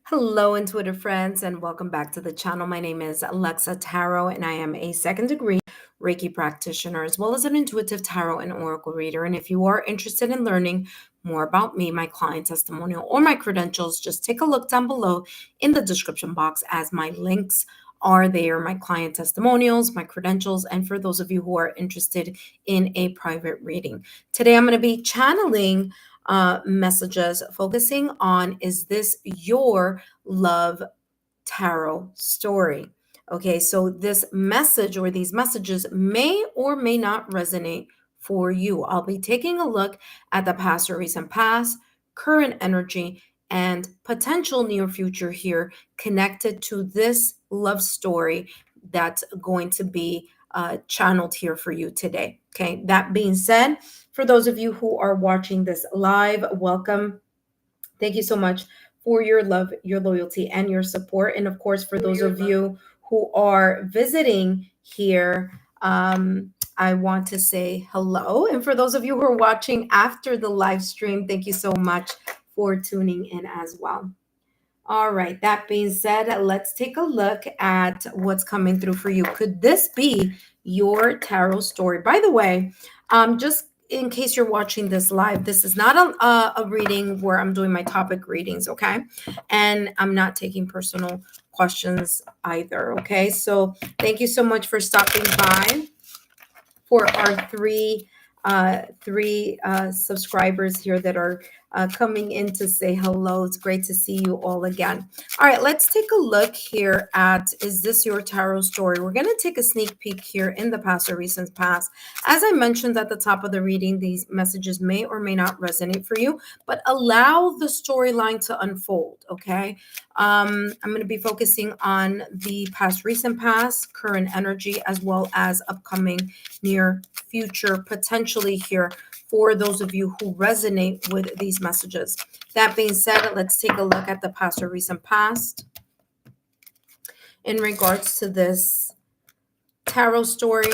Hello, intuitive friends, and welcome back to the channel. My name is Alexa Tarot, and I am a second degree Reiki practitioner as well as an intuitive tarot and oracle reader. And if you are interested in learning more about me, my client testimonial, or my credentials, just take a look down below in the description box as my links are there, my client testimonials, my credentials, and for those of you who are interested in a private reading. Today, I'm going to be channeling messages focusing on, is this your love tarot story? Okay, so this message or these messages may or may not resonate for you. I'll be taking a look at the past or recent past, current energy, and potential near future here connected to this love story that's going to be channeled here for you today. Okay, that being said, for those of you who are watching this live, welcome. Thank you so much for your love, your loyalty, and your support. And of course, for those of you who are visiting here, I want to say hello. And for those of you who are watching after the live stream, thank you so much for tuning in as well. All right, that being said, let's take a look at what's coming through for you. Could this be your tarot story? By the way, just in case you're watching this live, this is not a reading where I'm doing my topic readings, okay? And I'm not taking personal questions either, okay? So thank you so much for stopping by for our three subscribers here that are coming in to say hello. It's great to see you all again. All right, let's take a look here at, is this your tarot story? We're going to take a sneak peek here in the past or recent past. As I mentioned at the top of the reading, these messages may or may not resonate for you, but allow the storyline to unfold, okay? I'm going to be focusing on the past, recent past, current energy, as well as upcoming near future potentially here for those of you who resonate with these messages. That being said, let's take a look at the past or recent past in regards to this tarot story.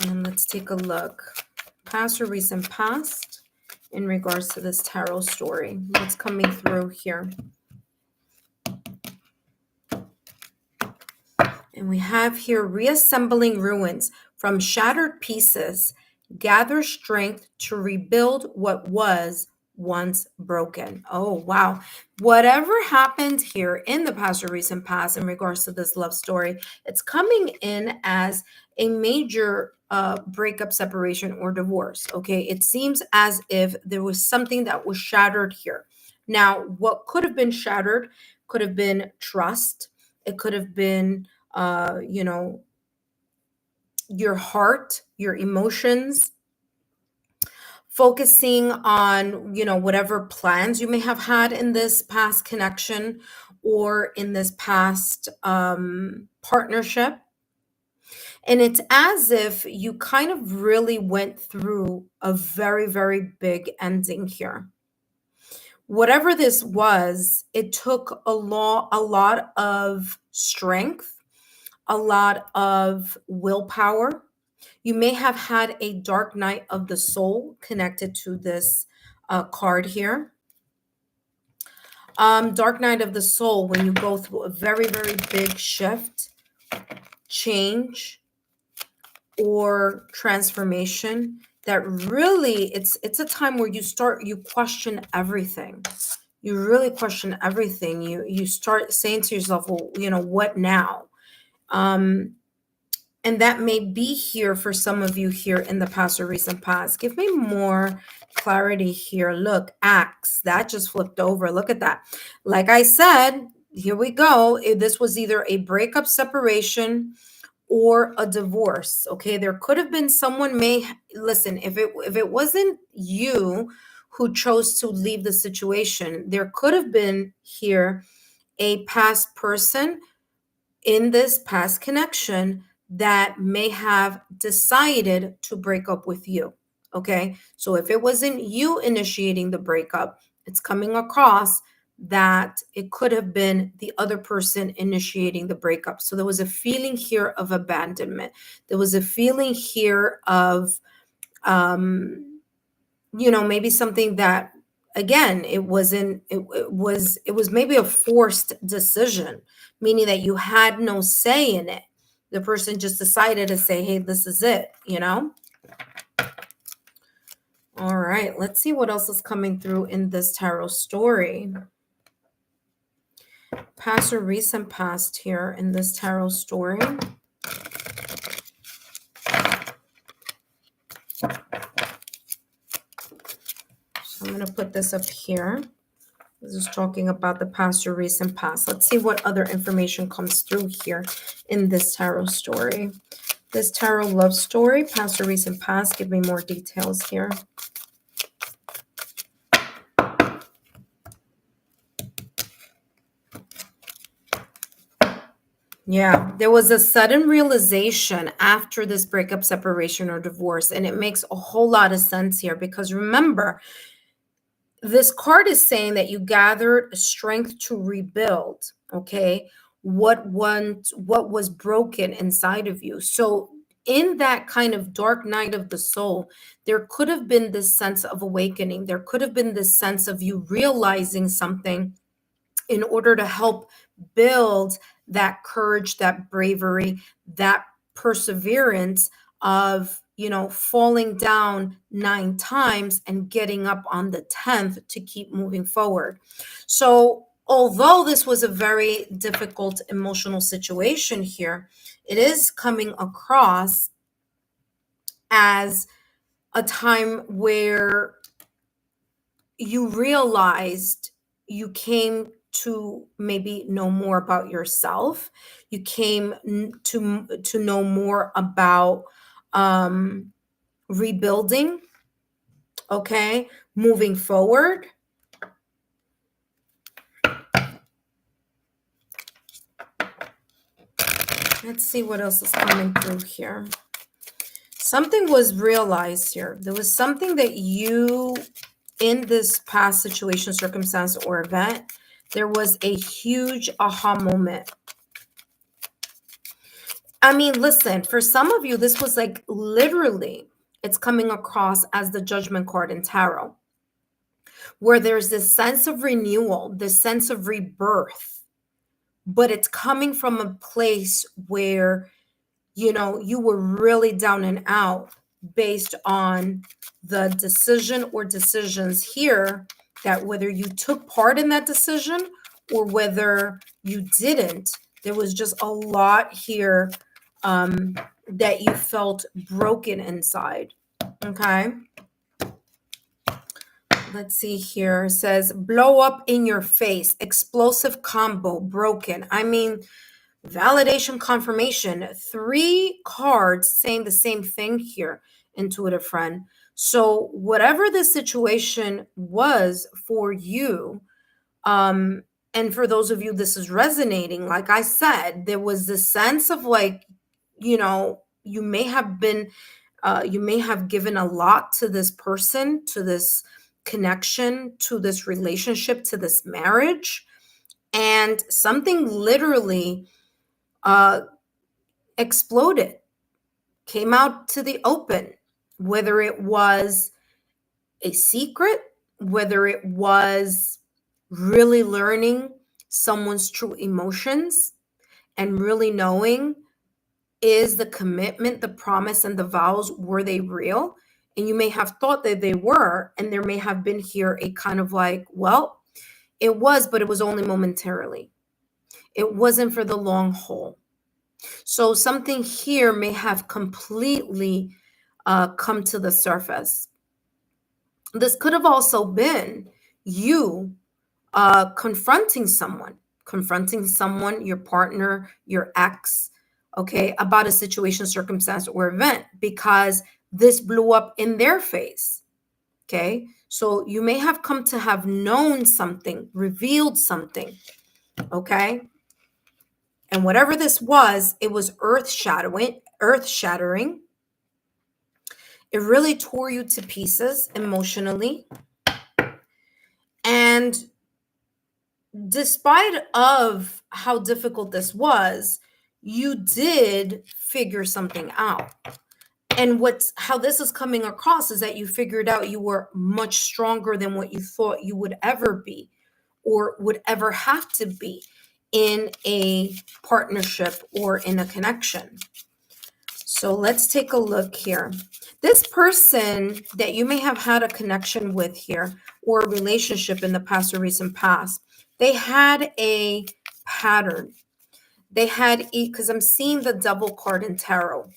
And let's take a look. Past or recent past in regards to this tarot story. What's coming through here? And we have here, reassembling ruins from shattered pieces, gather strength to rebuild what was once broken. Oh, wow. Whatever happened here in the past or recent past in regards to this love story, it's coming in as a major breakup, separation, or divorce. Okay, it seems as if there was something that was shattered here. Now, what could have been shattered could have been trust. It could have been you know, your heart, your emotions, focusing on, you know, whatever plans you may have had in this past connection or in this past partnership. And it's as if you kind of really went through a very, very big ending here. Whatever this was, it took a lot of strength, a lot of willpower. You may have had a dark night of the soul connected to this card here. Dark night of the soul, when you go through a very, very big shift, change, or transformation, that really it's a time where you question everything. You really question everything. You start saying to yourself, well, you know, what now? And that may be here for some of you here in the past or recent past. Give me more clarity here. Look, Axe, that just flipped over. Look at that. Like I said, here we go. This was either a breakup, separation, or a divorce. Okay, there could have been someone listen, if it wasn't you who chose to leave the situation, there could have been here a past person in this past connection that may have decided to break up with you. Okay, so if it wasn't you initiating the breakup, it's coming across that it could have been the other person initiating the breakup. So there was a feeling here of abandonment. There was a feeling here of, you know, maybe something that again, it was maybe a forced decision, meaning that you had no say in it. The person just decided to say, hey, this is it, you know? All right, let's see what else is coming through in this tarot story. Past or recent past here in this tarot story. So I'm going to put this up here. This is talking about the past or recent past. Let's see what other information comes through here in this tarot story. This tarot love story, past or recent past. Give me more details here. Yeah, there was a sudden realization after this breakup, separation, or divorce. And it makes a whole lot of sense here because remember, this card is saying that you gathered strength to rebuild, okay, what was broken inside of you. So in that kind of dark night of the soul, there could have been this sense of awakening. There could have been this sense of you realizing something in order to help build that courage, that bravery, that perseverance of, you know, falling down 9 times and getting up on the 10th to keep moving forward. So, although this was a very difficult emotional situation here, it is coming across as a time where you realized you came to maybe know more about yourself. You came to know more about rebuilding, okay, moving forward. Let's see what else is coming through here. Something was realized here. There was something that you, in this past situation, circumstance, or event, there was a huge aha moment. I mean, listen, for some of you, this was like literally, it's coming across as the Judgment card in tarot, where there's this sense of renewal, this sense of rebirth, but it's coming from a place where, you know, you were really down and out based on the decision or decisions here, that whether you took part in that decision or whether you didn't, there was just a lot here that you felt broken inside. Okay. Let's see here. It says, blow up in your face, explosive combo, broken. I mean, validation, confirmation, 3 cards saying the same thing here, intuitive friend. So whatever the situation was for you, and for those of you this is resonating, like I said, there was this sense of like, you know, you may have given a lot to this person, to this connection, to this relationship, to this marriage, and something literally exploded, came out to the open, whether it was a secret, whether it was really learning someone's true emotions and really knowing, is the commitment, the promise, and the vows, were they real? And you may have thought that they were, and there may have been here a kind of like, well, it was, but it was only momentarily. It wasn't for the long haul. So something here may have completely come to the surface. This could have also been you confronting someone, your partner, your ex, okay, about a situation, circumstance, or event, because this blew up in their face. Okay, so you may have come to have known something, revealed something. Okay, and whatever this was, it was earth shattering. It really tore you to pieces emotionally. And despite of how difficult this was, you did figure something out. And what's how this is coming across is that you figured out you were much stronger than what you thought you would ever be or would ever have to be in a partnership or in a connection. So let's take a look here. This person that you may have had a connection with here or a relationship in the past or recent past, they had a pattern. They had, because I'm seeing the Devil card in tarot,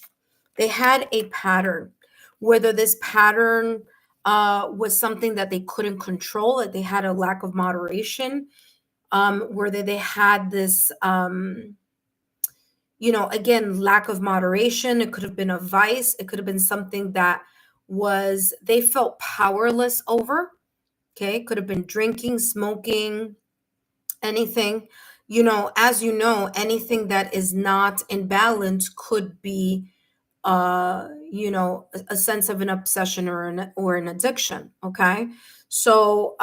they had a pattern. Whether this pattern was something that they couldn't control, that they had a lack of moderation, whether they had this, again, lack of moderation. It could have been a vice. It could have been something that was, they felt powerless over. Okay. Could have been drinking, smoking, anything. As you know, anything that is not in balance could be a sense of an obsession or an addiction. Okay. So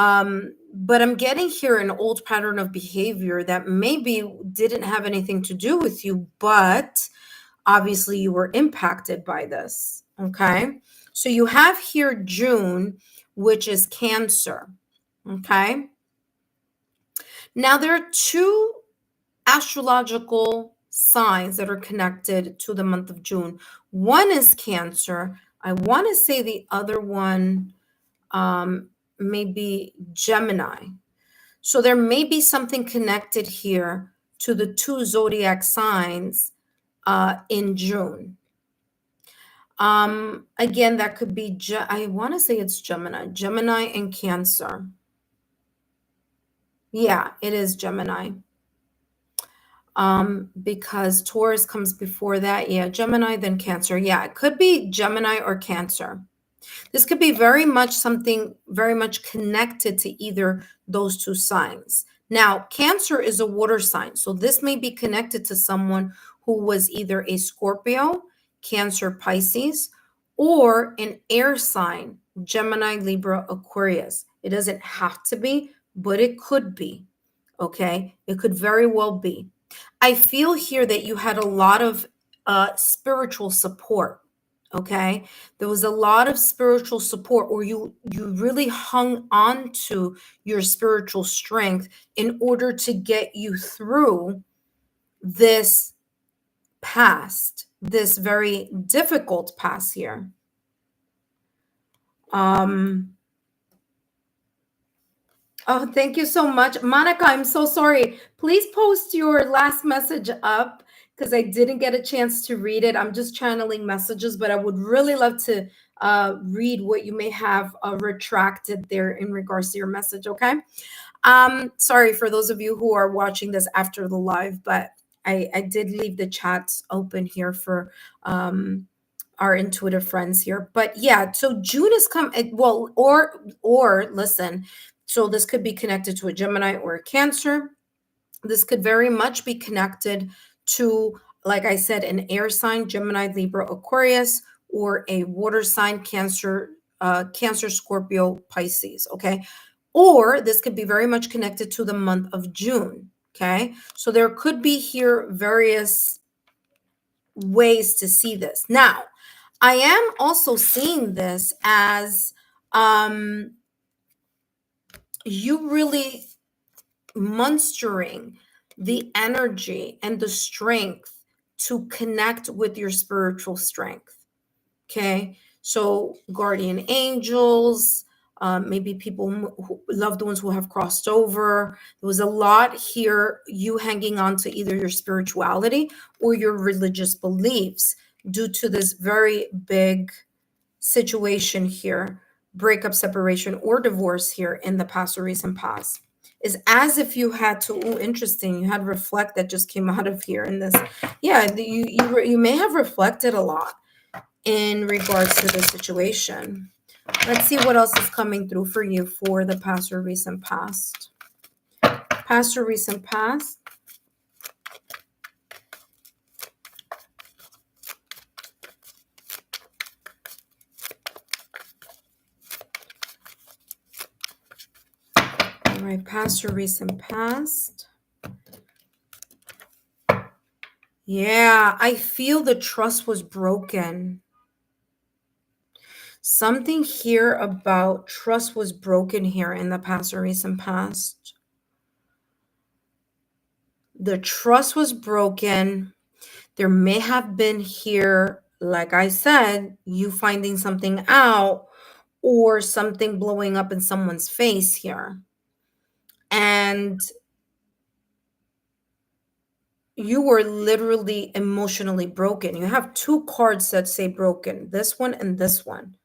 but I'm getting here an old pattern of behavior that maybe didn't have anything to do with you, but obviously you were impacted by this. Okay. So you have here June, which is Cancer. Okay. Now there are two astrological signs that are connected to the month of June. One is Cancer. I want to say the other one may be Gemini. So there may be something connected here to the two zodiac signs in June. Again, that could be, I want to say it's Gemini and Cancer. Yeah, it is Gemini. Because Taurus comes before that. Yeah, Gemini, then Cancer. Yeah, it could be Gemini or Cancer. This could be very much something very much connected to either those two signs. Now, Cancer is a water sign, so this may be connected to someone who was either a Scorpio, Cancer, Pisces, or an air sign, Gemini, Libra, Aquarius. It doesn't have to be, but it could be. Okay, it could very well be. I feel here that you had a lot of spiritual support. Okay, there was a lot of spiritual support, or you really hung on to your spiritual strength in order to get you through this past, this very difficult past here. Oh, thank you so much. Monica, I'm so sorry. Please post your last message up because I didn't get a chance to read it. I'm just channeling messages, but I would really love to read what you may have retracted there in regards to your message, okay? Sorry for those of you who are watching this after the live, but I did leave the chats open here for our intuitive friends here. But yeah, so June is well, or listen, so this could be connected to a Gemini or a Cancer. This could very much be connected to, like I said, an air sign, Gemini, Libra, Aquarius, or a water sign, Cancer, Scorpio, Pisces. Okay. Or this could be very much connected to the month of June. Okay. So there could be here various ways to see this. Now, I am also seeing this as you really mustering the energy and the strength to connect with your spiritual strength. Okay. So, guardian angels, maybe people, loved ones who have crossed over. There was a lot here, you hanging on to either your spirituality or your religious beliefs due to this very big situation here, breakup, separation, or divorce here in the past or recent past. Is as if you had to, interesting, you had reflect that just came out of here in this. Yeah, you may have reflected a lot in regards to the situation. Let's see what else is coming through for you for the past or recent past. Past or recent past. All right, past or recent past. Yeah, I feel the trust was broken. Something here about trust was broken here in the past or recent past. The trust was broken. There may have been here, like I said, you finding something out or something blowing up in someone's face here. And you were literally emotionally broken. You have two cards that say broken, this one and this one.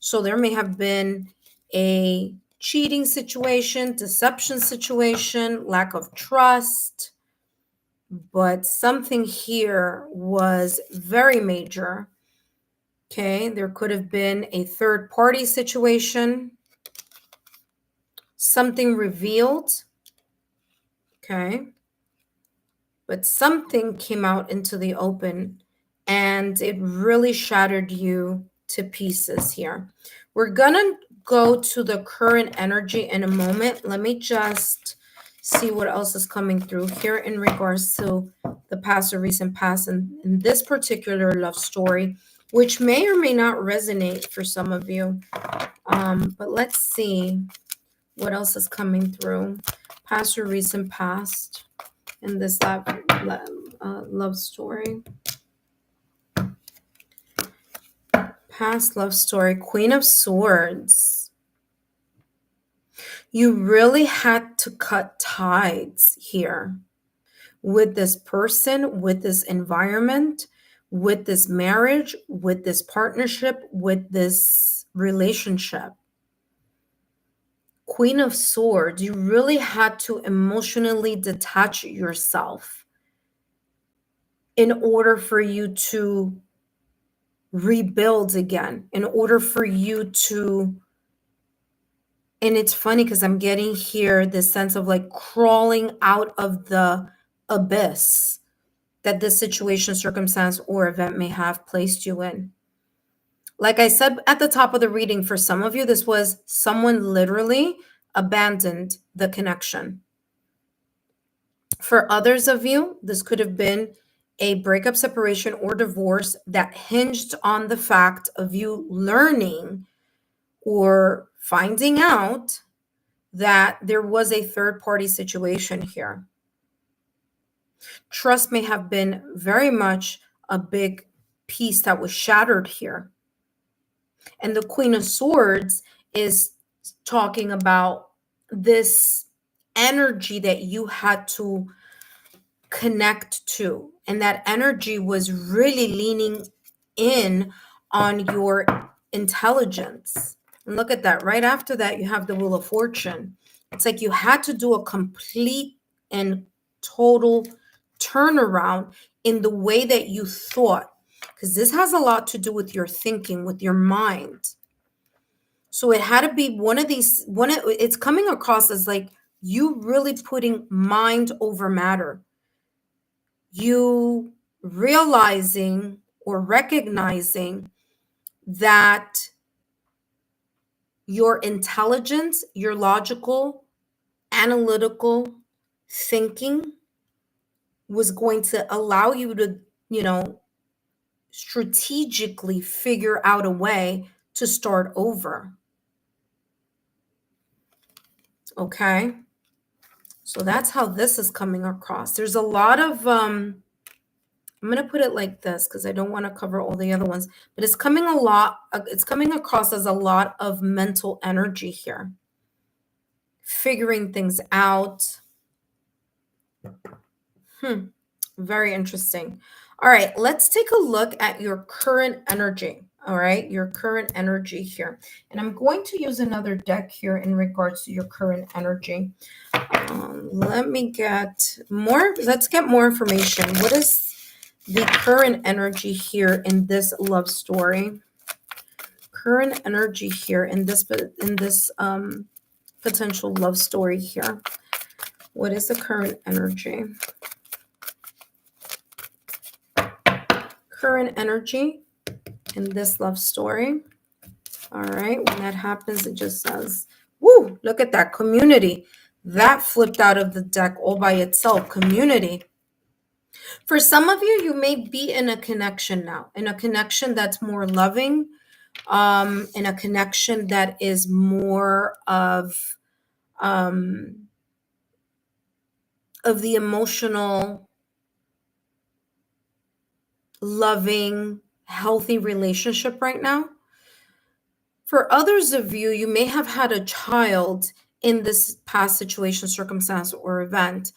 So there may have been a cheating situation, deception situation, lack of trust, but something here was very major. Okay, there could have been a third party situation, something revealed. Okay, but something came out into the open and it really shattered you to pieces here. We're gonna go to the current energy in a moment. Let me just see what else is coming through here in regards to the past or recent past and in this particular love story, which may or may not resonate for some of you. But let's see what else is coming through. Past or recent past in this love story. Past love story, Queen of Swords. You really had to cut ties here with this person, with this environment, with this marriage, with this partnership, with this relationship. Queen of Swords, you really had to emotionally detach yourself in order for you to rebuild again, in order for you to, and it's funny because I'm getting here this sense of like crawling out of the abyss that this situation, circumstance, or event may have placed you in. Like I said at the top of the reading, for some of you, this was someone literally abandoned the connection. For others of you, this could have been a breakup, separation, or divorce that hinged on the fact of you learning or finding out that there was a third party situation here. Trust may have been very much a big piece that was shattered here. And the Queen of Swords is talking about this energy that you had to connect to. And that energy was really leaning in on your intelligence. And look at that. Right after that, you have the Wheel of Fortune. It's like you had to do a complete and total turnaround in the way that you thought, because this has a lot to do with your thinking, with your mind. So it had to be one of these, it's coming across as like you really putting mind over matter. You realizing or recognizing that your intelligence, your logical, analytical thinking was going to allow you to, strategically figure out a way to start over. Okay. So that's how this is coming across. There's a lot of, I'm going to put it like this because I don't want to cover all the other ones, but it's coming across as a lot of mental energy here. Figuring things out. Very interesting. All right, let's take a look at your current energy. All right, your current energy here. And I'm going to use another deck here in regards to your current energy. Let me get more. Let's get more information. What is the current energy here in this love story? Current energy here in this potential love story here. What is the current energy? Current energy in this love story. All right, when that happens, it just says, woo, look at that, community. That flipped out of the deck all by itself, community. For some of you, you may be in a connection now, in a connection that's more loving, in a connection that is more um, of the emotional, loving, healthy relationship right now. For others of you, you may have had a child in this past situation, circumstance, or event.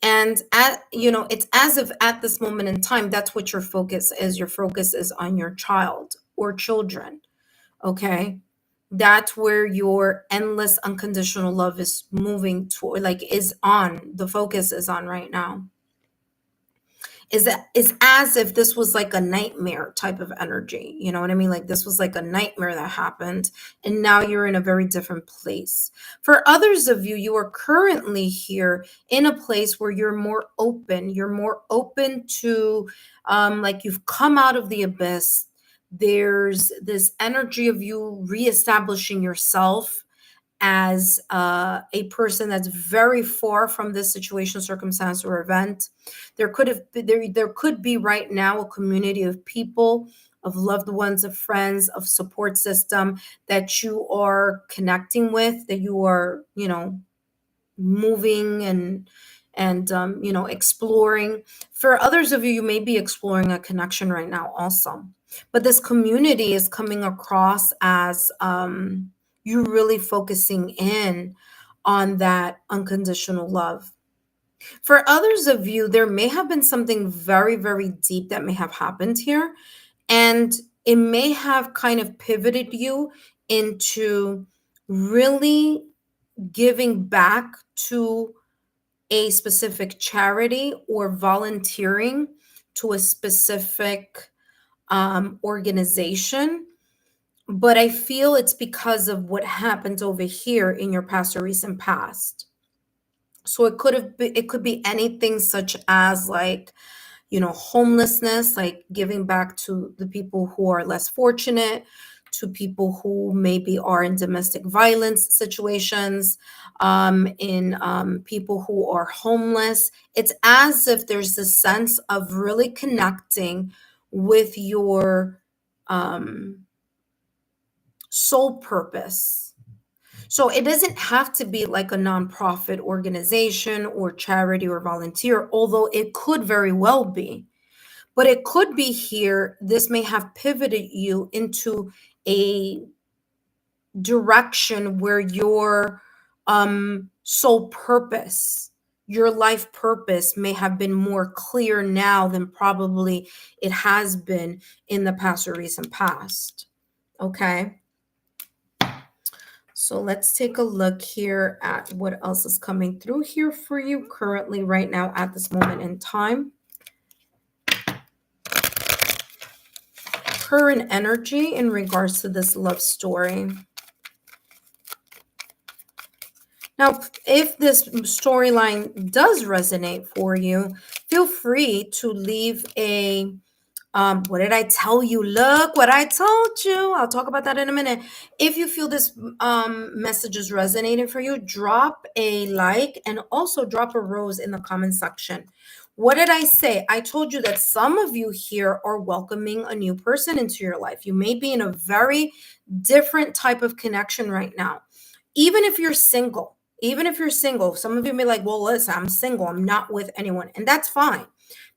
And it's as if at this moment in time, that's what your focus is. Your focus is on your child or children. Okay. That's where your endless unconditional love is moving toward, like, is on, the focus is on right now. Is as if this was like a nightmare type of energy. You know what I mean? Like, this was like a nightmare that happened, and now you're in a very different place. For others of you, you are currently here in a place where you're more open. You're more open to, like, you've come out of the abyss. There's this energy of you reestablishing yourself as a person that's very far from this situation, circumstance, or event. There could be right now a community of people, of loved ones, of friends, of support system that you are connecting with, that you are, moving and exploring. For others of you, you may be exploring a connection right now also, but this community is coming across as you really focusing in on that unconditional love. For others of you, there may have been something very, very deep that may have happened here, and it may have kind of pivoted you into really giving back to a specific charity or volunteering to a specific organization. But I feel it's because of what happened over here in your past or recent past. So it could be anything such as, like, homelessness, like giving back to the people who are less fortunate, to people who maybe are in domestic violence situations, in people who are homeless. It's as if there's a sense of really connecting with your um, soul purpose. So it doesn't have to be like a nonprofit organization or charity or volunteer, although it could very well be. But it could be here, this may have pivoted you into a direction where your soul purpose, your life purpose may have been more clear now than probably it has been in the past or recent past. Okay. So let's take a look here at what else is coming through here for you currently right now at this moment in time. Current energy in regards to this love story. Now, if this storyline does resonate for you, feel free to leave a what did I tell you? Look what I told you. I'll talk about that in a minute. If you feel this message is resonating for you, drop a like and also drop a rose in the comment section. What did I say? I told you that some of you here are welcoming a new person into your life. You may be in a very different type of connection right now. Even if you're single, some of you may be like, well, listen, I'm single. I'm not with anyone. And that's fine.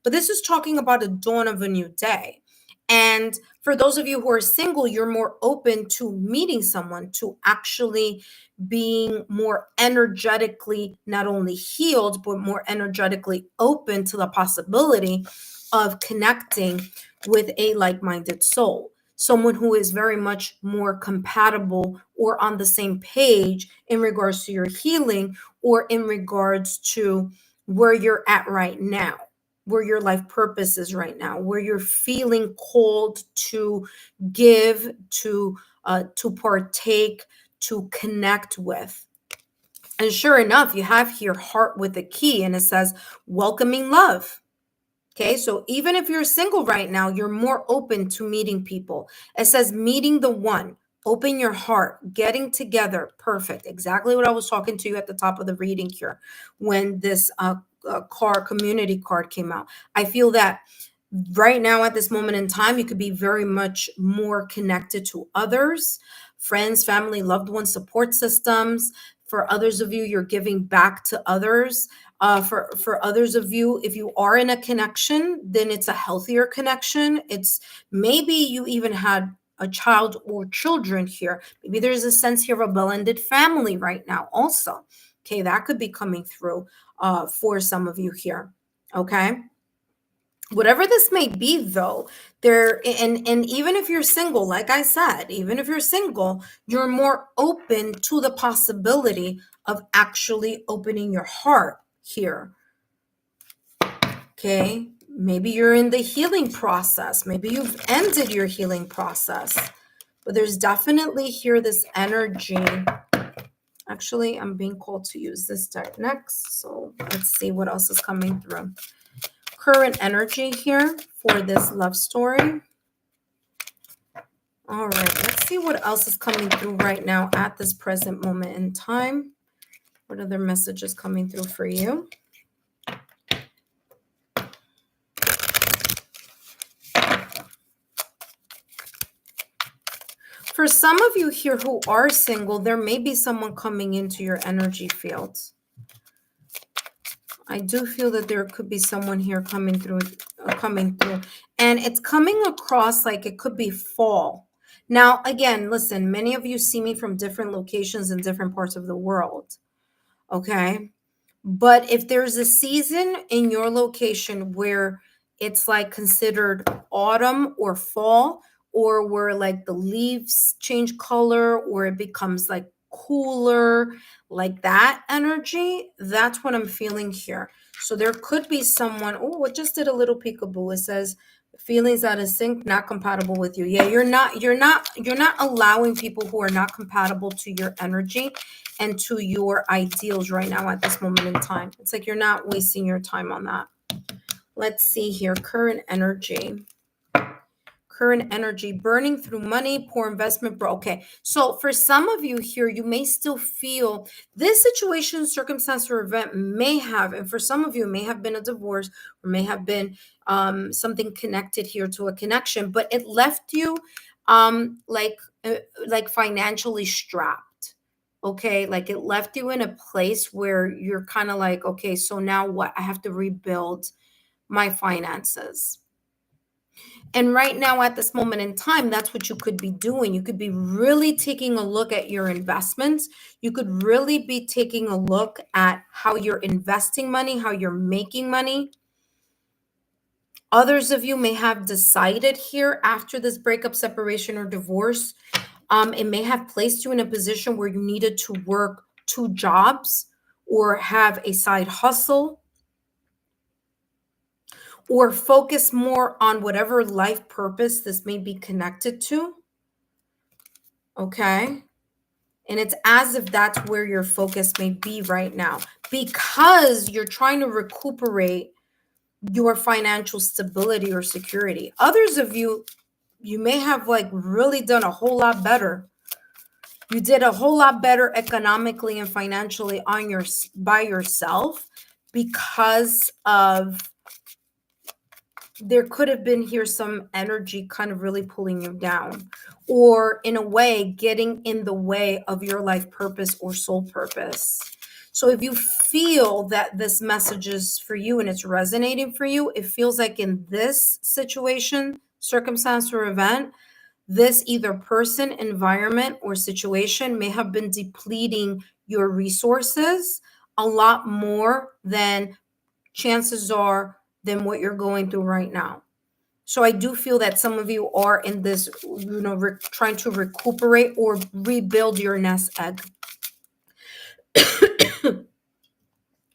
But this is talking about a dawn of a new day. And for those of you who are single, you're more open to meeting someone, to actually being more energetically not only healed, but more energetically open to the possibility of connecting with a like-minded soul. Someone who is very much more compatible or on the same page in regards to your healing or in regards to where you're at right now, where your life purpose is right now, where you're feeling called to give, to partake, to connect with. And sure enough, you have here heart with a key, and it says welcoming love. Okay, so even if you're single right now, you're more open to meeting people. It says meeting the one, open your heart, getting together. Perfect. Exactly what I was talking to you at the top of the reading here when this community card came out. I feel that Right now, at this moment in time, you could be very much more connected to others, friends, family, loved ones, support systems. For others of you, you're giving back to others. For others of you, if you are in a connection, then it's a healthier connection. It's maybe you even had a child or children here. Maybe there's a sense here of a blended family right now, also. Okay, that could be coming through for some of you here. Okay, whatever this may be, though, there, and even if you're single, like I said, even if you're single, you're more open to the possibility of actually opening your heart here. Okay, maybe you're in the healing process, maybe you've ended your healing process, but there's definitely here this energy. Actually, I'm being called to use this deck next, so let's see what else is coming through. Current energy here for this love story. All right, let's see what else is coming through right now at this present moment in time. What other messages coming through for you? For some of you here who are single, there may be someone coming into your energy field. I do feel that there could be someone here coming through, and it's coming across like it could be fall. Now, again, listen, many of you see me from different locations in different parts of the world, okay? But if there's a season in your location where it's like considered autumn or fall, or where like the leaves change color, or it becomes like cooler, like that energy, that's what I'm feeling here. So there could be someone, oh, it just did a little peekaboo. It says feelings out of sync, not compatible with you. Yeah, you're not allowing people who are not compatible to your energy and to your ideals right now at this moment in time. It's like you're not wasting your time on that. Let's see here. Current energy. Current energy, burning through money, poor investment, bro. Okay, so for some of you here, you may still feel this situation, circumstance, or event may have, and for some of you, it may have been a divorce or may have been something connected here to a connection, but it left you like financially strapped. Okay, like it left you in a place where you're kind of like, okay, so now what? I have to rebuild my finances. And right now, at this moment in time, that's what you could be doing. You could be really taking a look at your investments. You could really be taking a look at how you're investing money, how you're making money. Others of you may have decided here after this breakup, separation, or divorce, it may have placed you in a position where you needed to work two jobs or have a side hustle or focus more on whatever life purpose this may be connected to. Okay. And it's as if that's where your focus may be right now because you're trying to recuperate your financial stability or security. Others of you, you may have like really done a whole lot better. You did a whole lot better economically and financially on your by yourself because of there could have been here some energy kind of really pulling you down or in a way getting in the way of your life purpose or soul purpose. So if you feel that this message is for you and it's resonating for you, it feels like in this situation, circumstance, or event, this either person, environment, or situation may have been depleting your resources a lot more than chances are than what you're going through right now. So I do feel that some of you are in this, trying to recuperate or rebuild your nest egg.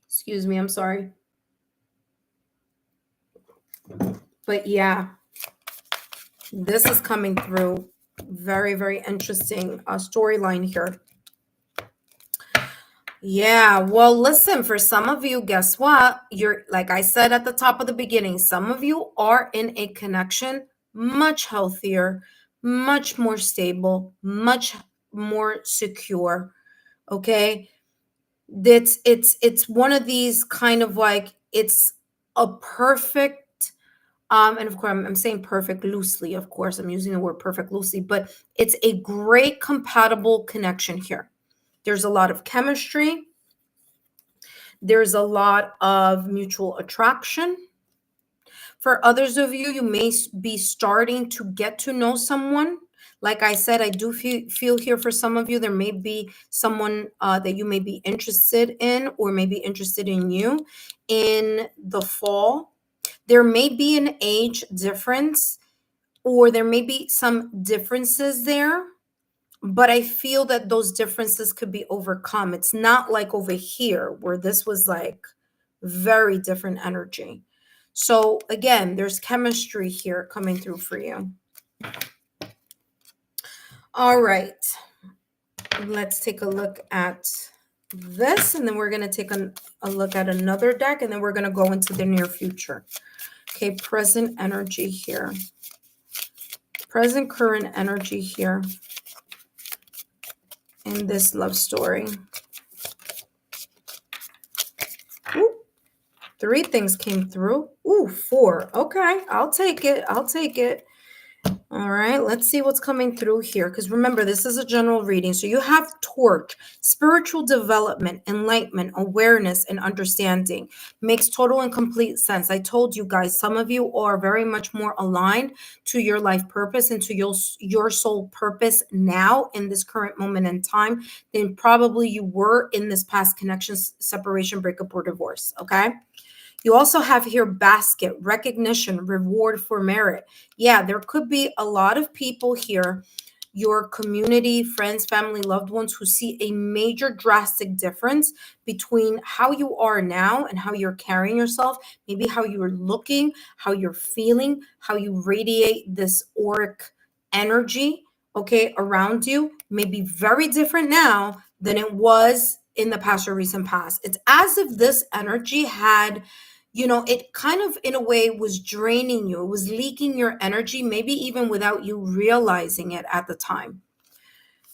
Excuse me, I'm sorry. But yeah, this is coming through. Very, very interesting storyline here. Yeah, well, listen, for some of you, guess what? You're, like I said at the top of the beginning, some of you are in a connection much healthier, much more stable, much more secure. Okay. It's one of these kind of like it's a perfect And of course, I'm saying perfect loosely. Of course, I'm using the word perfect loosely, but it's a great compatible connection here. There's a lot of chemistry. There's a lot of mutual attraction. For others of you, you may be starting to get to know someone. Like I said, I do feel here for some of you, there may be someone that you may be interested in or may be interested in you in the fall. There may be an age difference or there may be some differences there, but I feel that those differences could be overcome. It's not like over here where this was like very different energy. So again, there's chemistry here coming through for you. All right. Let's take a look at this, and then we're going to take a look at another deck, and then we're going to go into the near future. Okay, present energy here. Present current energy here in this love story. Ooh, 3 things came through. Ooh, 4. Okay, I'll take it. I'll take it. All right, let's see what's coming through here. Because remember, this is a general reading. So you have torch, spiritual development, enlightenment, awareness, and understanding. Makes total and complete sense. I told you guys, some of you are very much more aligned to your life purpose and to your soul purpose now in this current moment in time than probably you were in this past connection, separation, breakup, or divorce. Okay. You also have here basket, recognition, reward for merit. Yeah, there could be a lot of people here, your community, friends, family, loved ones, who see a major drastic difference between how you are now and how you're carrying yourself, maybe how you're looking, how you're feeling, how you radiate this auric energy, okay, around you may be very different now than it was in the past or recent past. It's as if this energy had, it kind of in a way was draining you. It was leaking your energy, maybe even without you realizing it at the time.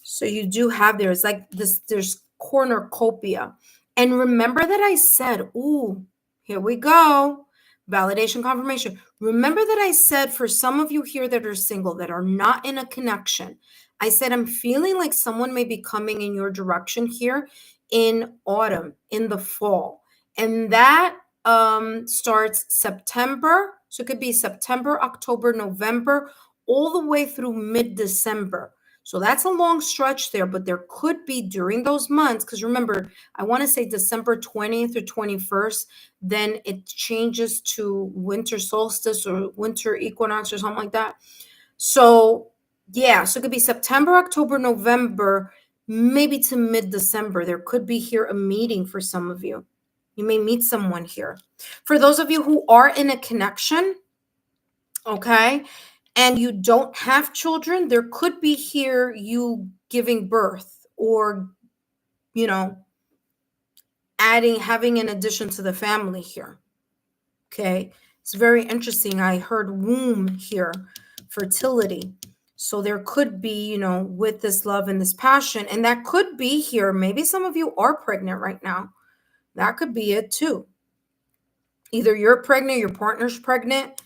So you do have, there's like this, there's cornucopia. And remember that I said, ooh, here we go. Validation, confirmation. Remember that I said for some of you here that are single, that are not in a connection, I said, I'm feeling like someone may be coming in your direction here in autumn, in the fall. And that starts September. So it could be September, October, November, all the way through mid-December. So that's a long stretch there, but there could be during those months, because remember, I want to say December 20th or 21st, then it changes to winter solstice or winter equinox or something like that. So yeah, so it could be September, October, November, maybe to mid-December. There could be here a meeting for some of you. You may meet someone here. For those of you who are in a connection, okay, and you don't have children, there could be here you giving birth or, having an addition to the family here. Okay, it's very interesting. I heard womb here, fertility. So there could be, with this love and this passion, and that could be here. Maybe some of you are pregnant right now. That could be it too. Either you're pregnant, your partner's pregnant,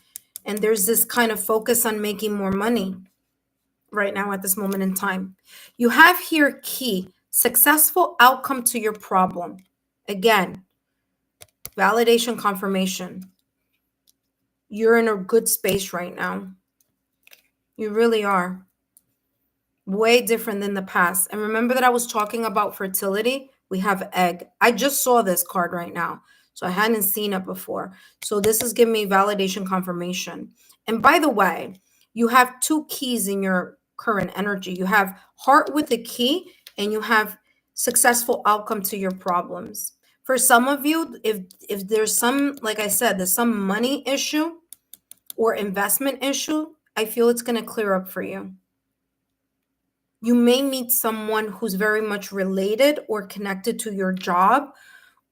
and there's this kind of focus on making more money right now at this moment in time. You have here key, successful outcome to your problem. Again, validation, confirmation. You're in a good space right now. You really are. Way different than the past. And remember that I was talking about fertility? We have egg. I just saw this card right now. So I hadn't seen it before. So this is giving me validation, confirmation. And by the way, you have 2 keys in your current energy. You have heart with the key, and you have successful outcome to your problems. For some of you, if there's some, like I said, there's some money issue or investment issue, I feel it's going to clear up for you. You may meet someone who's very much related or connected to your job,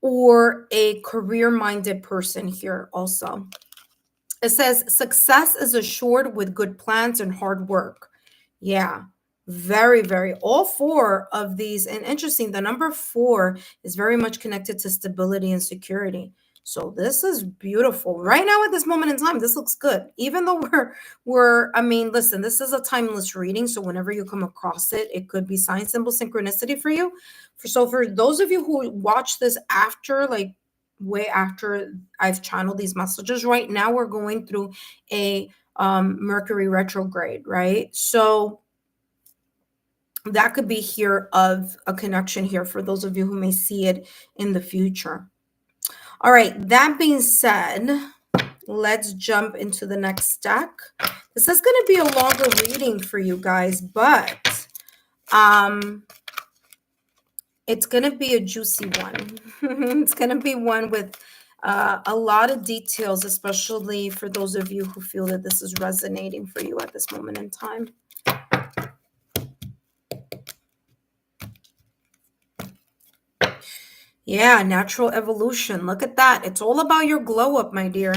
or a career-minded person here also. It says success is assured with good plans and hard work. Yeah, very, very. All 4 of these, and interesting, the number 4 is very much connected to stability and security. So this is beautiful. Right now at this moment in time, this looks good. Even though we're I mean, listen, this is a timeless reading, so whenever you come across it, it could be sign symbol synchronicity for you. For those of you who watch this after, like way after I've channeled these messages, right now we're going through a Mercury retrograde, right? So that could be here of a connection here for those of you who may see it in the future. All right, that being said, let's jump into the next deck. This is going to be a longer reading for you guys, but it's going to be a juicy one. It's going to be one with a lot of details, especially for those of you who feel that this is resonating for you at this moment in time. Yeah, natural evolution. Look at that. It's all about your glow up, my dear.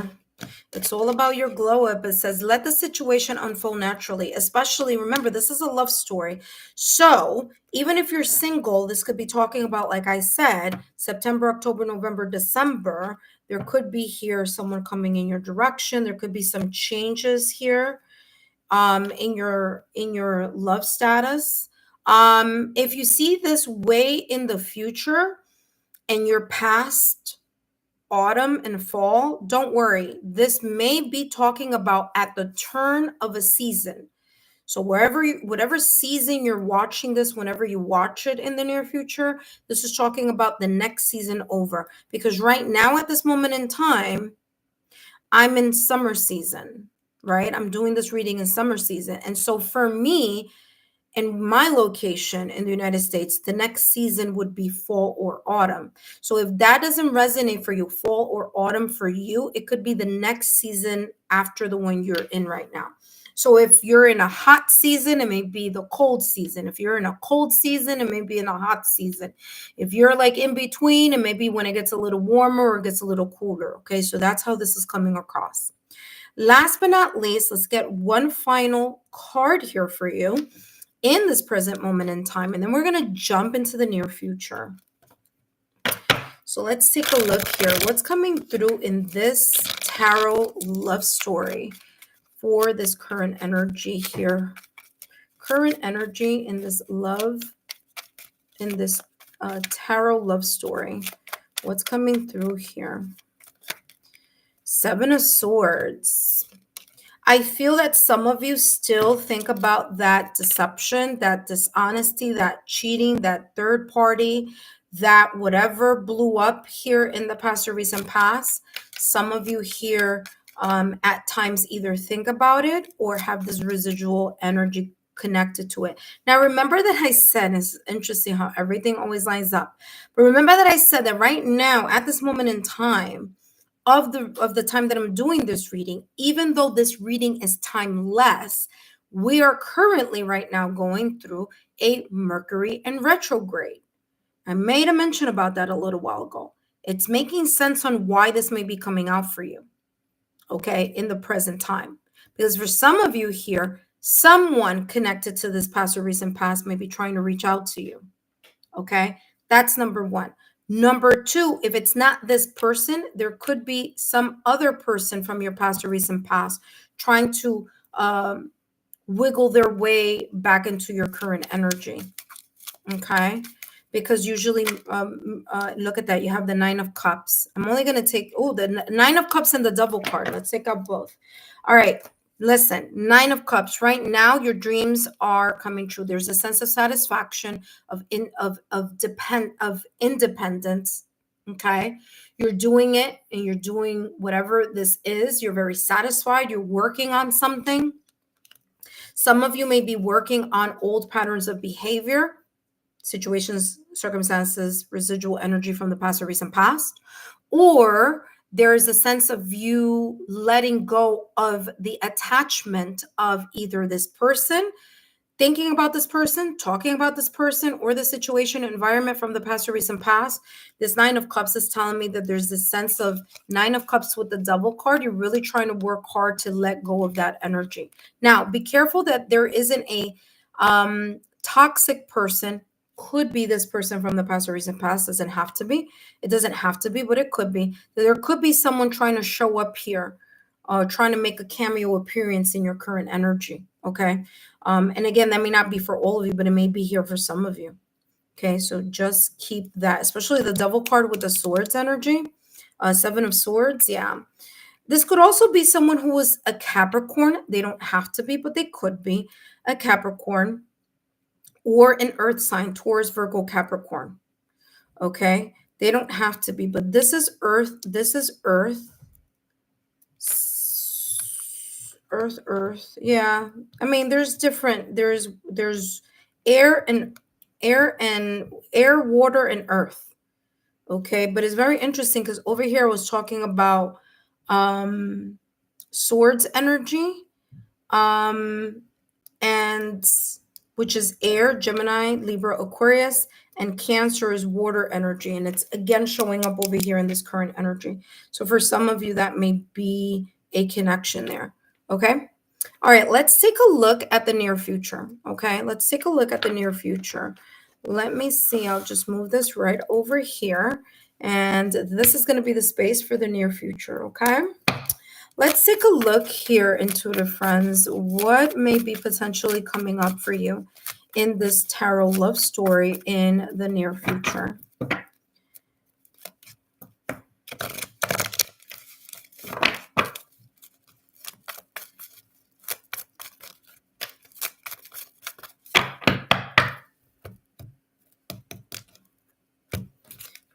It's all about your glow up. It says, let the situation unfold naturally. Especially, remember, this is a love story. So even if you're single, this could be talking about, like I said, September, October, November, December. There could be here someone coming in your direction. There could be some changes here in your love status. If you see this way in the future and you're past autumn and fall, don't worry. This may be talking about at the turn of a season. So whatever season you're watching this, whenever you watch it in the near future, this is talking about the next season over. Because right now at this moment in time, I'm in summer season, right? I'm doing this reading in summer season. And so for me, in my location in the United States, the next season would be fall or autumn. So if that doesn't resonate for you, fall or autumn for you, it could be the next season after the one you're in right now. So if you're in a hot season, it may be the cold season. If you're in a cold season, it may be in a hot season. If you're like in between, it may be when it gets a little warmer or it gets a little cooler. Okay, so that's how this is coming across. Last but not least, let's get one final card here for you in this present moment in time, and then we're going to jump into the near future. So let's take a look here. What's coming through in this tarot love story for this current energy here? Current energy in this love, in this tarot love story. What's coming through here? Seven of Swords. I feel that some of you still think about that deception, that dishonesty, that cheating, that third party, that whatever blew up here in the past or recent past. Some of you here at times either think about it or have this residual energy connected to it. Now, remember that I said, it's interesting how everything always lines up. But remember that I said that right now, at this moment in time, of the time that I'm doing this reading, even though this reading is timeless, we are currently right now going through a Mercury in retrograde. I made a mention about that a little while ago. It's making sense on why this may be coming out for you, okay, in the present time. Because for some of you here, someone connected to this past or recent past may be trying to reach out to you, okay? That's number one. Number two, if it's not this person, there could be some other person from your past or recent past trying to wiggle their way back into your current energy. Okay. Because usually, look at that. You have the Nine of Cups. I'm only going to take, the Nine of Cups and the Double card. Let's take out both. All right. Listen, Nine of Cups. Right now, your dreams are coming true. There's a sense of satisfaction, of independence. Okay, you're doing it, and you're doing whatever this is. You're very satisfied. You're working on something. Some of you may be working on old patterns of behavior, situations, circumstances, residual energy from the past or recent past, or there is a sense of you letting go of the attachment of either this person, thinking about this person, talking about this person, or the situation, environment from the past or recent past. This Nine of Cups is telling me that there's this sense of Nine of Cups with the Double card. You're really trying to work hard to let go of that energy. Now, be careful that there isn't a toxic person could be this person from the past or recent past. Doesn't have to be. It doesn't have to be, but it could be. There could be someone trying to show up here, trying to make a cameo appearance in your current energy. Okay. And again, that may not be for all of you, but it may be here for some of you. Okay, so just keep that, especially the devil card with the swords energy, seven of swords. Yeah, this could also be someone who was a Capricorn. They don't have to be, but they could be a Capricorn or an earth sign, Taurus, Virgo, Capricorn. Okay, they don't have to be, but this is earth. This is earth. Earth. Yeah, I mean, there's different. There's air and air, water, and earth. Okay, but it's very interesting because over here I was talking about um swords energy, um and which is air, Gemini, Libra, Aquarius, and Cancer is water energy, and it's again showing up over here in this current energy. So for some of you that may be a connection there. Okay, all right, let's take a look at the near future. Okay, let's take a look at the near future. Let me see. I'll just move this right over here. And this is going to be the space for the near future. Okay, let's take a look here, intuitive friends. What may be potentially coming up for you in this tarot love story in the near future?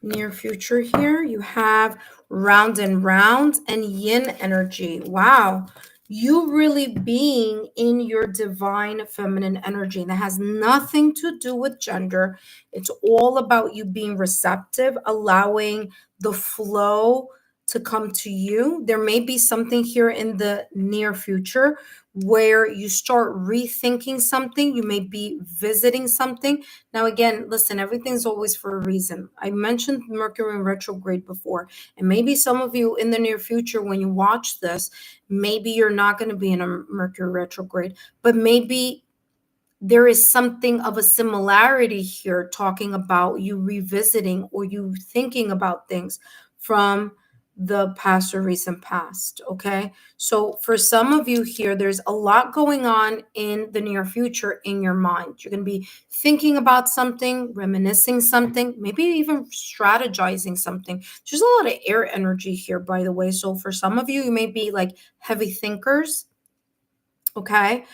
Near future here, you have round and round and yin energy. Wow. You really being in your divine feminine energy. And that has nothing to do with gender. It's all about you being receptive, allowing the flow to come to you. There may be something here in the near future where you start rethinking something. You may be visiting something. Now, again, listen, everything's always for a reason. I mentioned Mercury in retrograde before, and maybe some of you in the near future, when you watch this, maybe you're not going to be in a Mercury retrograde, but maybe there is something of a similarity here talking about you revisiting or you thinking about things from the past or recent past. Okay, so for some of you here, there's a lot going on in the near future in your mind. You're going to be thinking about something, reminiscing something, maybe even strategizing something. There's a lot of air energy here, by the way. So for some of you, you may be like heavy thinkers. Okay,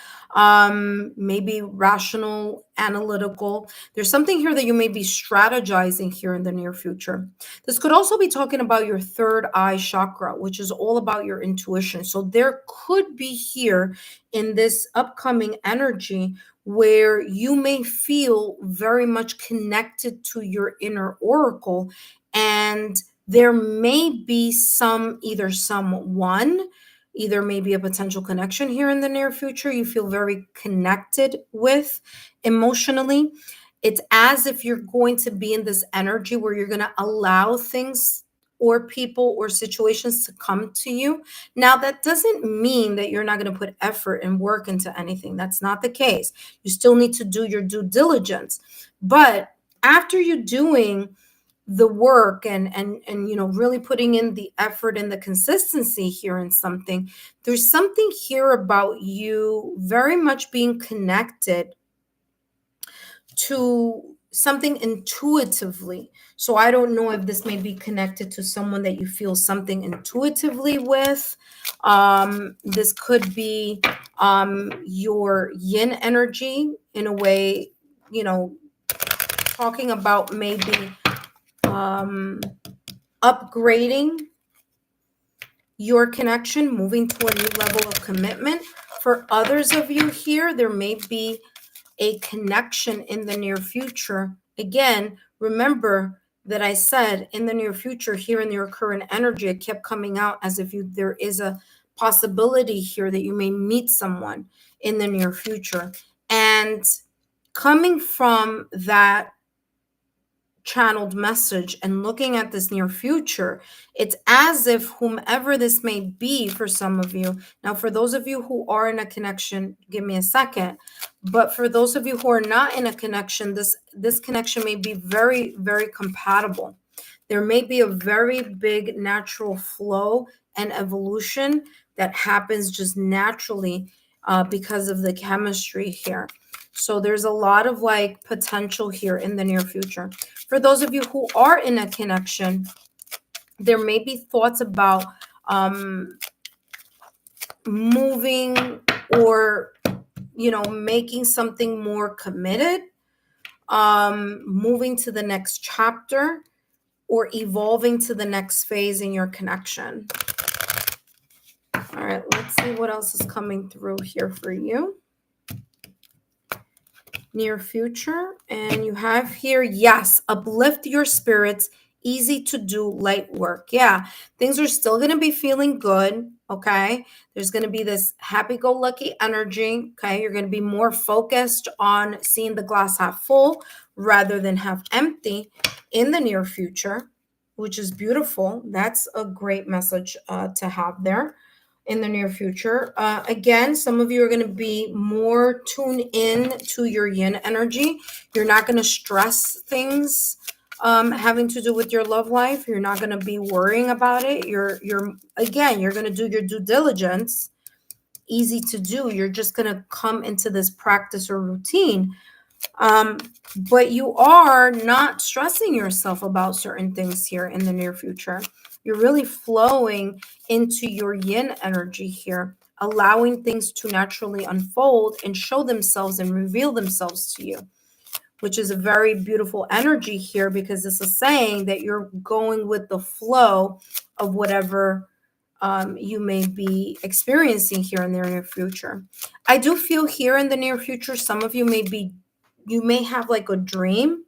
maybe rational, analytical. There's something here that you may be strategizing here in the near future. This could also be talking about your third eye chakra, which is all about your intuition. So there could be here in this upcoming energy where you may feel very much connected to your inner oracle, and there may be some, either someone, either maybe a potential connection here in the near future you feel very connected with emotionally. It's as if you're going to be in this energy where you're going to allow things or people or situations to come to you. Now, that doesn't mean that you're not going to put effort and work into anything. That's not the case. You still need to do your due diligence. But after you doing the work and really putting in the effort and the consistency here in something, there's something here about you very much being connected to something intuitively. So I don't know if this may be connected to someone that you feel something intuitively with. This could be your yin energy in a way, talking about maybe upgrading your connection, moving to a new level of commitment. For others of you here, there may be a connection in the near future. Again, remember that I said in the near future here in your current energy, it kept coming out as if there is a possibility here that you may meet someone in the near future. And coming from that channeled message and looking at this near future, it's as if whomever this may be for some of you. Now, for those of you who are in a connection, give me a second. But for those of you who are not in a connection, this connection may be very, very compatible. There may be a very big natural flow and evolution that happens just naturally because of the chemistry here. So there's a lot of like potential here in the near future. For those of you who are in a connection, there may be thoughts about moving or, making something more committed, moving to the next chapter, or evolving to the next phase in your connection. All right, let's see what else is coming through here for you. Near future, and you have here, yes, uplift your spirits, easy to do, light work. Yeah, things are still going to be feeling good. Okay, there's going to be this happy-go-lucky energy. Okay, you're going to be more focused on seeing the glass half full rather than half empty in the near future, which is beautiful. That's a great message to have there in the near future. Again, some of you are going to be more tuned in to your yin energy. You're not going to stress things having to do with your love life. You're not going to be worrying about it. You're going to do your due diligence. Easy to do. You're just going to come into this practice or routine. But you are not stressing yourself about certain things here in the near future. You're really flowing into your yin energy here, allowing things to naturally unfold and show themselves and reveal themselves to you, which is a very beautiful energy here, because this is saying that you're going with the flow of whatever you may be experiencing here in the near future. I do feel here in the near future, some of you may have like a dream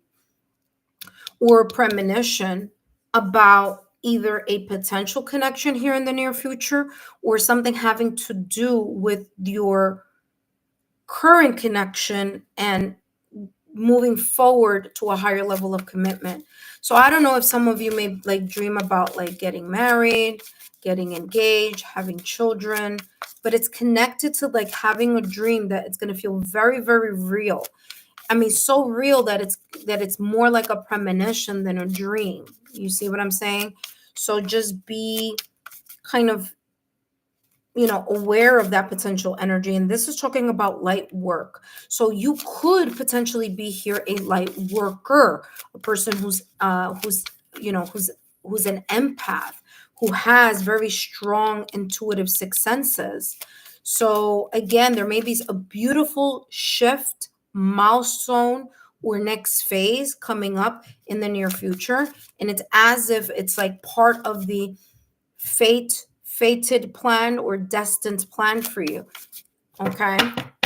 or a premonition about either a potential connection here in the near future or something having to do with your current connection and moving forward to a higher level of commitment. So I don't know if some of you may like dream about like getting married, getting engaged, having children, but it's connected to like having a dream that it's going to feel very, very real. I mean, so real that it's more like a premonition than a dream. You see what I'm saying? So just be kind of, aware of that potential energy. And this is talking about light work. So you could potentially be here a light worker, a person who's an empath, who has very strong intuitive sixth senses. So again, there may be a beautiful shift, milestone, or next phase coming up in the near future. And it's as if it's like part of the fated plan or destined plan for you. Okay,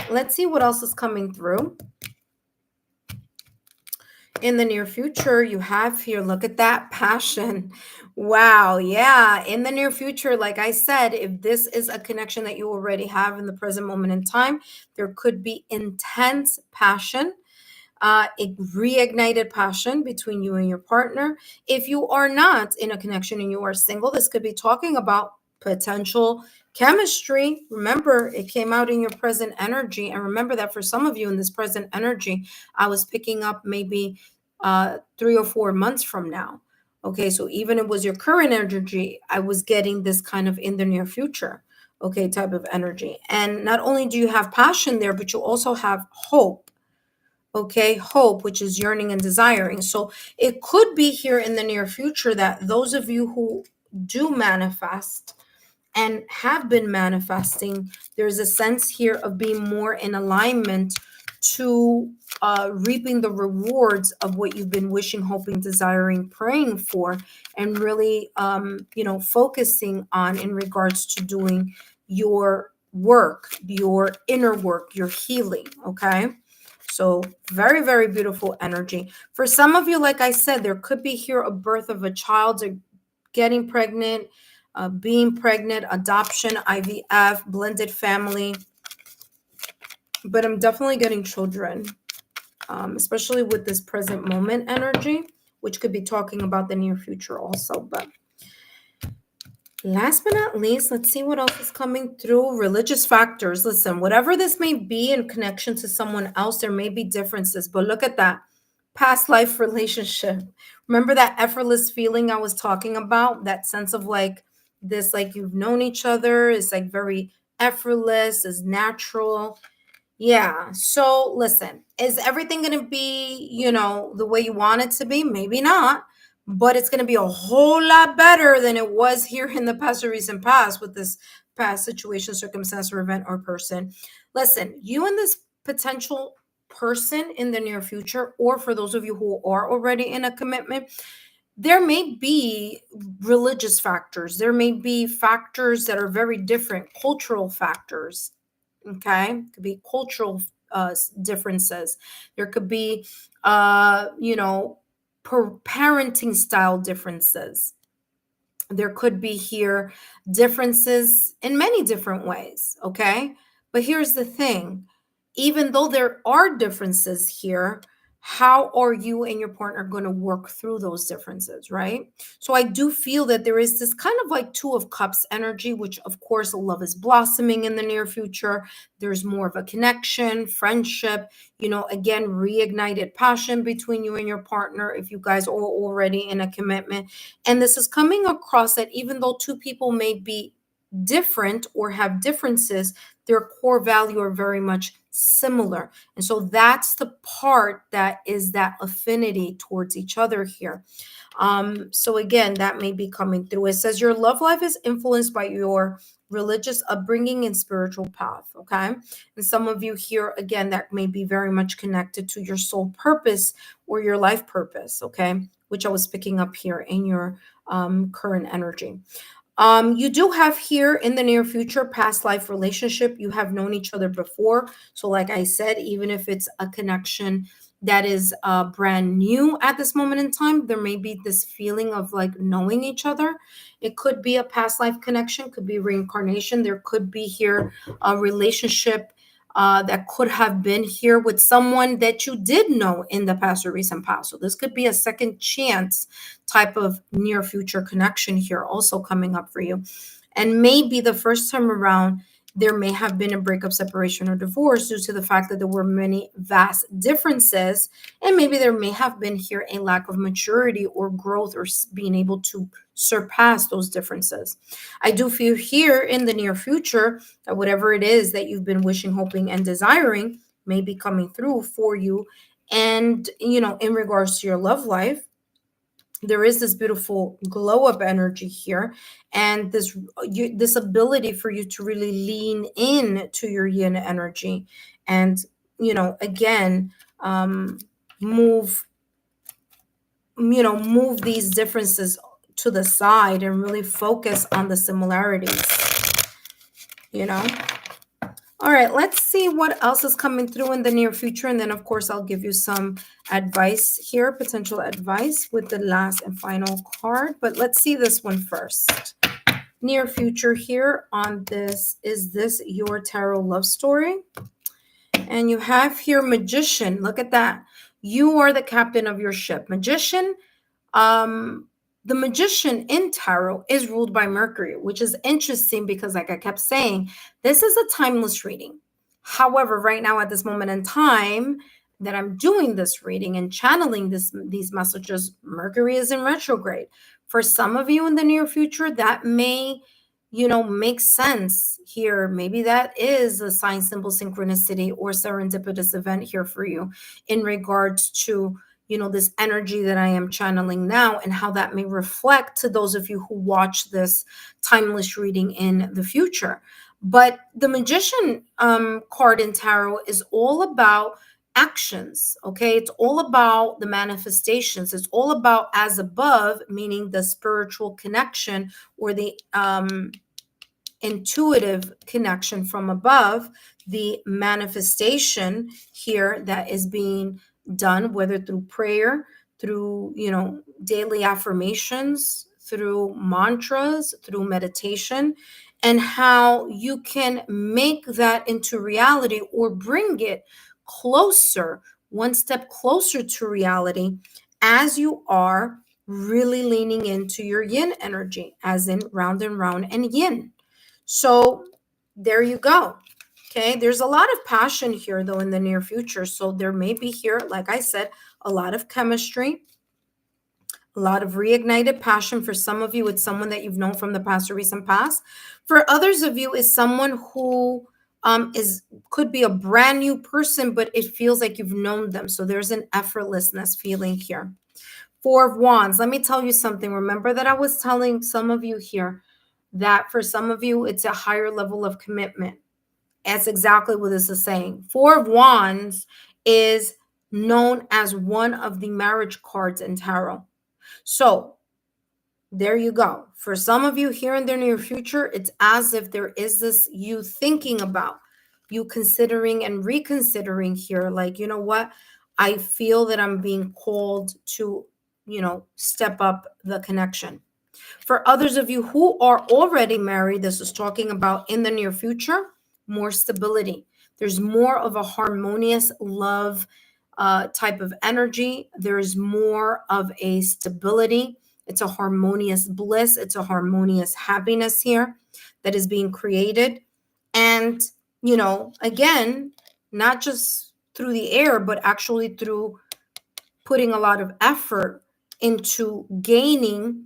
let's see what else is coming through. In the near future, you have here, look at that passion. Wow, yeah. In the near future, like I said, if this is a connection that you already have in the present moment in time, there could be intense passion, reignited passion between you and your partner. If you are not in a connection and you are single, this could be talking about potential chemistry. Remember, it came out in your present energy. And remember that for some of you in this present energy, I was picking up maybe 3 or 4 months from now. Okay, so even it was your current energy, I was getting this kind of in the near future, okay, type of energy. And not only do you have passion there, but you also have hope. Okay, hope, which is yearning and desiring. So it could be here in the near future that those of you who do manifest and have been manifesting, there's a sense here of being more in alignment to reaping the rewards of what you've been wishing, hoping, desiring, praying for, and really, focusing on in regards to doing your work, your inner work, your healing. Okay. So very, very beautiful energy. For some of you, like I said, there could be here a birth of a child, or getting pregnant, being pregnant, adoption, IVF, blended family. But I'm definitely getting children, especially with this present moment energy, which could be talking about the near future also. But last but not least, let's see what else is coming through. Religious factors. Listen, whatever this may be in connection to someone else, there may be differences, but look at that. Past life relationship. Remember that effortless feeling I was talking about? That sense of like this, like you've known each other, is like very effortless, is natural. Yeah. So listen, is everything going to be, the way you want it to be? Maybe not, but it's going to be a whole lot better than it was here in the past or recent past with this past situation, circumstance, or event or person. Listen, you and this potential person in the near future, or for those of you who are already in a commitment, there may be religious factors. There may be factors that are very different, cultural factors. Okay, could be cultural differences. There could be parenting style differences. There could be here differences in many different ways. Okay, but here's the thing, even though there are differences here, how are you and your partner going to work through those differences, right? So I do feel that there is this kind of like two of cups energy, which of course love is blossoming in the near future. There's more of a connection, friendship, again, reignited passion between you and your partner if you guys are already in a commitment. And this is coming across that even though two people may be different or have differences, their core value are very much similar. And so that's the part that is that affinity towards each other here. So again, that may be coming through. It says your love life is influenced by your religious upbringing and spiritual path. Okay. And some of you here, again, that may be very much connected to your soul purpose or your life purpose. Okay. Which I was picking up here in your current energy. You do have here in the near future past life relationship. You have known each other before. So, like I said, even if it's a connection that is brand new at this moment in time, there may be this feeling of like knowing each other. It could be a past life connection, could be reincarnation. There could be here a relationship that could have been here with someone that you did know in the past or recent past. So this could be a second chance type of near future connection here also coming up for you. And maybe the first time around, there may have been a breakup, separation, or divorce due to the fact that there were many vast differences. And maybe there may have been here a lack of maturity or growth or being able to surpass those differences. I do feel here in the near future that whatever it is that you've been wishing, hoping, and desiring may be coming through for you. And, in regards to your love life, there is this beautiful glow up energy here, and this ability for you to really lean in to your yin energy, and again, move move these differences to the side and really focus on the similarities. All right, let's see what else is coming through in the near future. And then, of course, I'll give you some advice here, potential advice with the last and final card. But let's see this one first. Near future here on this. Is this your tarot love story? And you have here Magician. Look at that. You are the captain of your ship. Magician. The magician in tarot is ruled by Mercury, which is interesting because, like I kept saying, this is a timeless reading. However, right now at this moment in time that I'm doing this reading and channeling these messages, Mercury is in retrograde. For some of you in the near future, that may, make sense here. Maybe that is a sign, symbol, synchronicity, or serendipitous event here for you in regards to this energy that I am channeling now, and how that may reflect to those of you who watch this timeless reading in the future. But the Magician card in tarot is all about actions. Okay, it's all about the manifestations. It's all about as above, meaning the spiritual connection or the intuitive connection from above, the manifestation here that is being done, whether through prayer, through daily affirmations, through mantras, through meditation, and how you can make that into reality or bring it closer, one step closer to reality, as you are really leaning into your yin energy, as in round and round and yin. So there you go. Okay, there's a lot of passion here though in the near future. So there may be here, like I said, a lot of chemistry, a lot of reignited passion. For some of you, it's someone that you've known from the past or recent past. For others of you, is someone who is could be a brand new person, but it feels like you've known them. So there's an effortlessness feeling here. Four of Wands. Let me tell you something. Remember that I was telling some of you here that for some of you, it's a higher level of commitment. That's exactly what this is saying. Four of Wands is known as one of the marriage cards in tarot. So there you go. For some of you here in the near future, it's as if there is this you thinking about, you considering and reconsidering here. Like, you know what? I feel that I'm being called to, step up the connection. For others of you who are already married, this is talking about in the near future, more stability. There's more of a harmonious love type of energy. There's more of a stability. It's a harmonious bliss. It's a harmonious happiness here that is being created. And, again, not just through the air, but actually through putting a lot of effort into gaining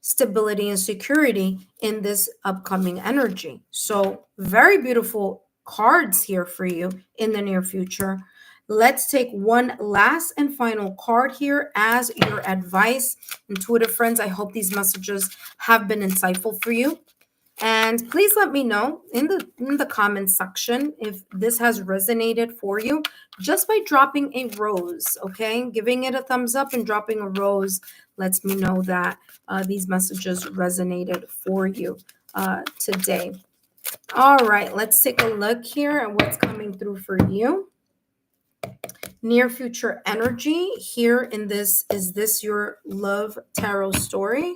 stability and security in this upcoming energy. So, very beautiful cards here for you in the near future. Let's take one last and final card here as your advice. Intuitive friends, I hope these messages have been insightful for you. And please let me know in the comments section if this has resonated for you just by dropping a rose, okay? Giving it a thumbs up and dropping a rose lets me know that these messages resonated for you today. All right, let's take a look here at what's coming through for you. Near future energy here in this, is this your love tarot story?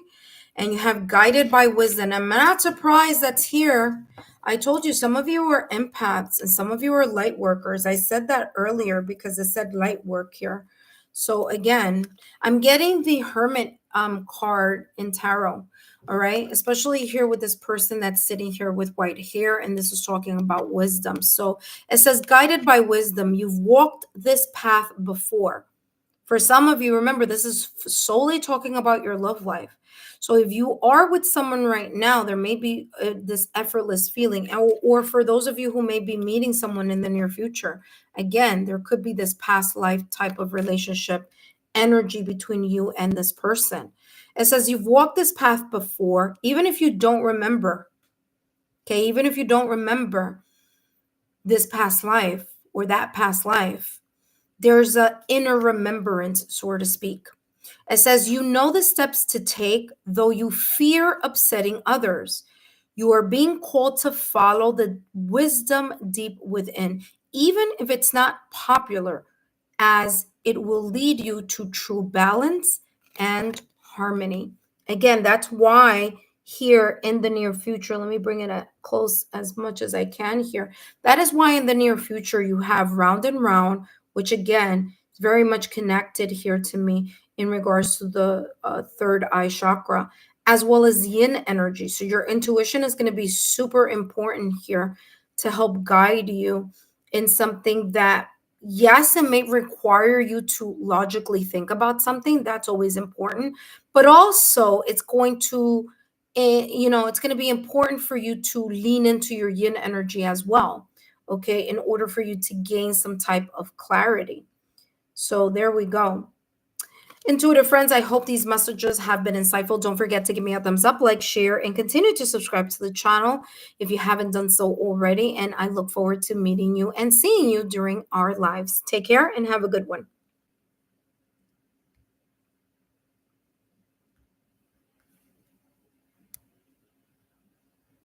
And you have guided by wisdom. I'm not surprised that's here. I told you some of you are empaths and some of you are light workers. I said that earlier because it said light work here. So again, I'm getting the Hermit card in tarot. All right, especially here with this person that's sitting here with white hair, and this is talking about wisdom. So it says, guided by wisdom, you've walked this path before. For some of you, remember, this is solely talking about your love life. So if you are with someone right now, there may be this effortless feeling. Or for those of you who may be meeting someone in the near future, again, there could be this past life type of relationship energy between you and this person. It says you've walked this path before, even if you don't remember. Okay, even if you don't remember this past life or that past life, there's an inner remembrance, so to speak. It says, you know the steps to take, though you fear upsetting others. You are being called to follow the wisdom deep within, even if it's not popular, as it will lead you to true balance and harmony. Again, that's why here in the near future, let me bring it at close as much as I can here. That is why in the near future you have round and round, which again is very much connected here to me in regards to the third eye chakra, as well as yin energy. So your intuition is going to be super important here to help guide you in something that, yes, it may require you to logically think about something. That's always important. But also it's going to, it's going to be important for you to lean into your yin energy as well, okay, in order for you to gain some type of clarity. So there we go. Intuitive friends, I hope these messages have been insightful. Don't forget to give me a thumbs up, like, share, and continue to subscribe to the channel if you haven't done so already. And I look forward to meeting you and seeing you during our lives. Take care and have a good one.